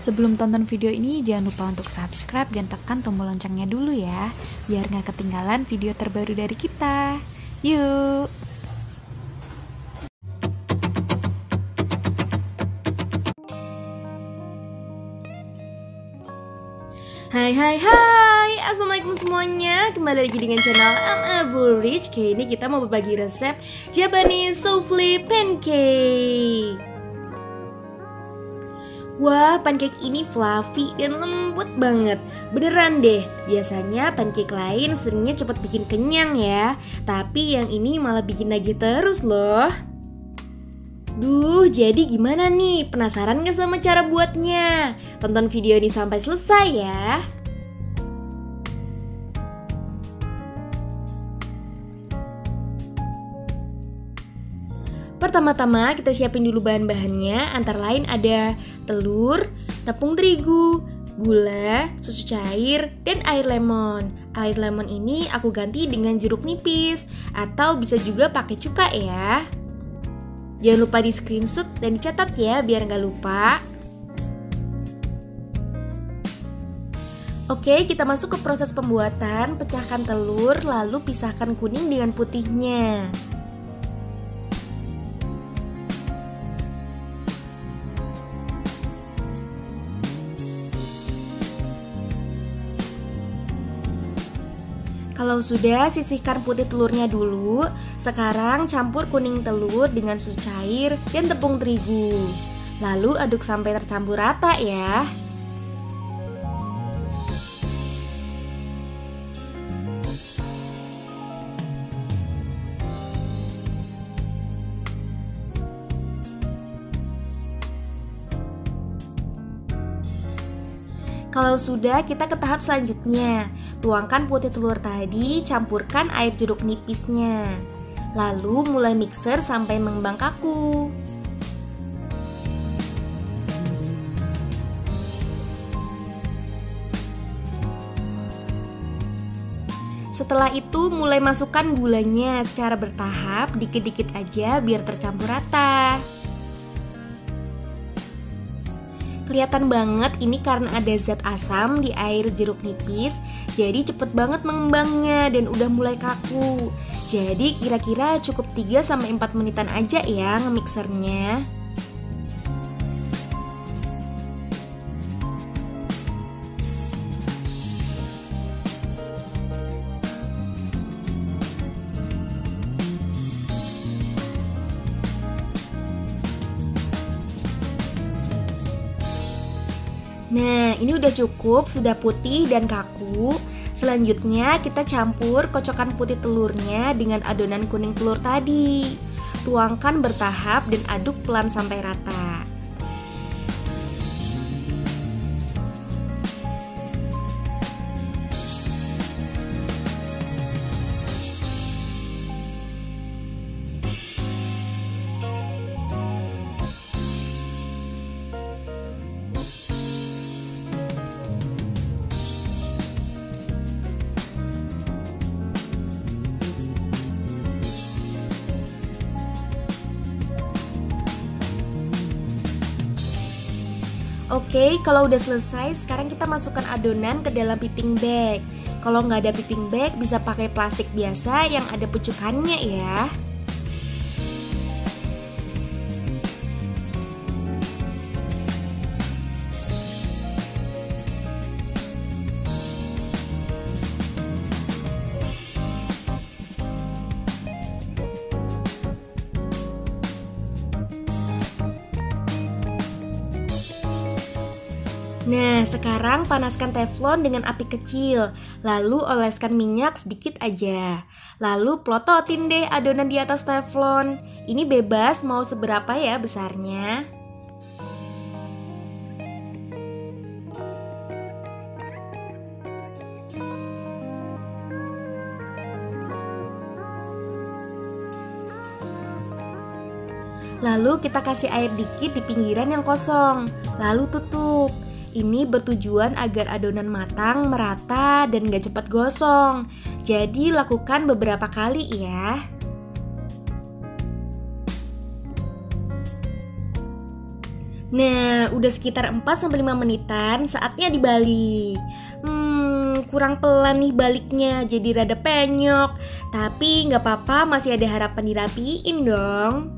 Sebelum tonton video ini, jangan lupa untuk subscribe dan tekan tombol loncengnya dulu ya, biar nggak ketinggalan video terbaru dari kita. Yuk! Hai, assalamualaikum semuanya. Kembali lagi dengan channel Rich. Kali ini kita mau berbagi resep Japanese souffle pancake. Wah, pancake ini fluffy dan lembut banget. Beneran deh, biasanya pancake lain seringnya cepat bikin kenyang ya, tapi yang ini malah bikin nagih terus loh. Duh, jadi gimana nih? Penasaran gak sama cara buatnya? Tonton video ini sampai selesai ya. Pertama-tama kita siapin dulu bahan-bahannya. Antara lain ada telur, tepung terigu, gula, susu cair, dan air lemon. Air lemon ini aku ganti dengan jeruk nipis, atau bisa juga pakai cuka ya. Jangan lupa di screenshot dan dicatat ya biar nggak lupa. Oke, kita masuk ke proses pembuatan. Pecahkan telur, lalu pisahkan kuning dengan putihnya. Kalau sudah, sisihkan putih telurnya dulu. Sekarang campur kuning telur dengan susu cair dan tepung terigu. Lalu aduk sampai tercampur rata ya. Kalau sudah, kita ke tahap selanjutnya. Tuangkan putih telur tadi, campurkan air jeruk nipisnya. Lalu mulai mixer sampai mengembang kaku. Setelah itu mulai masukkan gulanya secara bertahap, dikit-dikit aja biar tercampur rata. Kelihatan banget ini karena ada zat asam di air jeruk nipis, jadi cepet banget mengembangnya dan udah mulai kaku. Jadi kira-kira cukup 3-4 menitan aja ya ngemixernya. Nah, ini udah cukup, sudah putih dan kaku. Selanjutnya kita campur kocokan putih telurnya dengan adonan kuning telur tadi. Tuangkan bertahap dan aduk pelan sampai rata. Oke, kalau udah selesai, sekarang kita masukkan adonan ke dalam piping bag. Kalau nggak ada piping bag, bisa pakai plastik biasa yang ada pucukannya ya. Nah, sekarang panaskan teflon dengan api kecil, lalu oleskan minyak sedikit aja. Lalu plototin deh adonan di atas teflon. Ini bebas mau seberapa ya besarnya. Lalu kita kasih air dikit di pinggiran yang kosong, lalu tutup. Ini bertujuan agar adonan matang, merata, dan gak cepat gosong. Jadi lakukan beberapa kali ya. Nah, udah sekitar 4-5 menitan, saatnya dibalik. Kurang pelan nih baliknya, jadi rada penyok. Tapi nggak apa-apa, masih ada harapan dirapiin dong.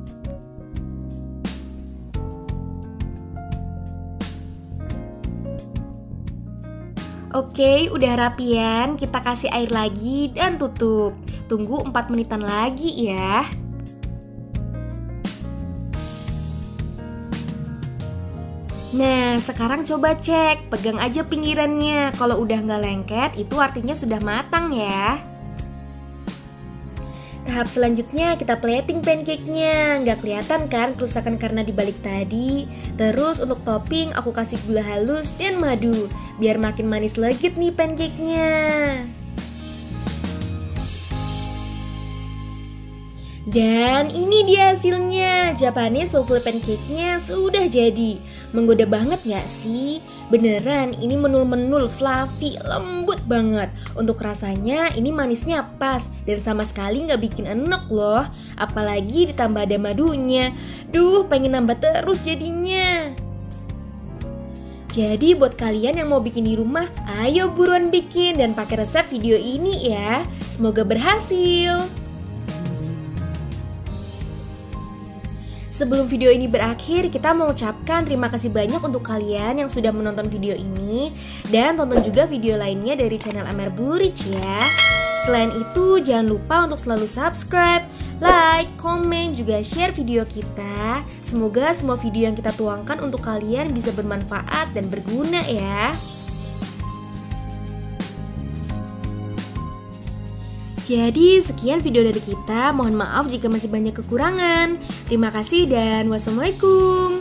Oke, udah rapian, kita kasih air lagi dan tutup. Tunggu 4 menitan lagi ya. Nah, sekarang coba cek, pegang aja pinggirannya. Kalau udah nggak lengket, itu artinya sudah matang ya. Tahap selanjutnya kita plating pancake-nya. Nggak kelihatan kan kerusakan karena dibalik tadi. Terus untuk topping aku kasih gula halus dan madu, biar makin manis legit nih pancake-nya. Dan ini dia hasilnya, Japanese waffle pancake-nya sudah jadi. Menggoda banget gak sih? Beneran ini menul-menul, fluffy, lembut banget. Untuk rasanya ini manisnya pas dan sama sekali gak bikin enek loh. Apalagi ditambah ada madunya. Duh, pengen nambah terus jadinya. Jadi buat kalian yang mau bikin di rumah, ayo buruan bikin dan pakai resep video ini ya. Semoga berhasil. Sebelum video ini berakhir, kita mau ucapkan terima kasih banyak untuk kalian yang sudah menonton video ini. Dan tonton juga video lainnya dari channel Amer Burich ya. Selain itu, jangan lupa untuk selalu subscribe, like, komen, juga share video kita. Semoga semua video yang kita tuangkan untuk kalian bisa bermanfaat dan berguna ya. Jadi sekian video dari kita, mohon maaf jika masih banyak kekurangan. Terima kasih dan wassalamualaikum.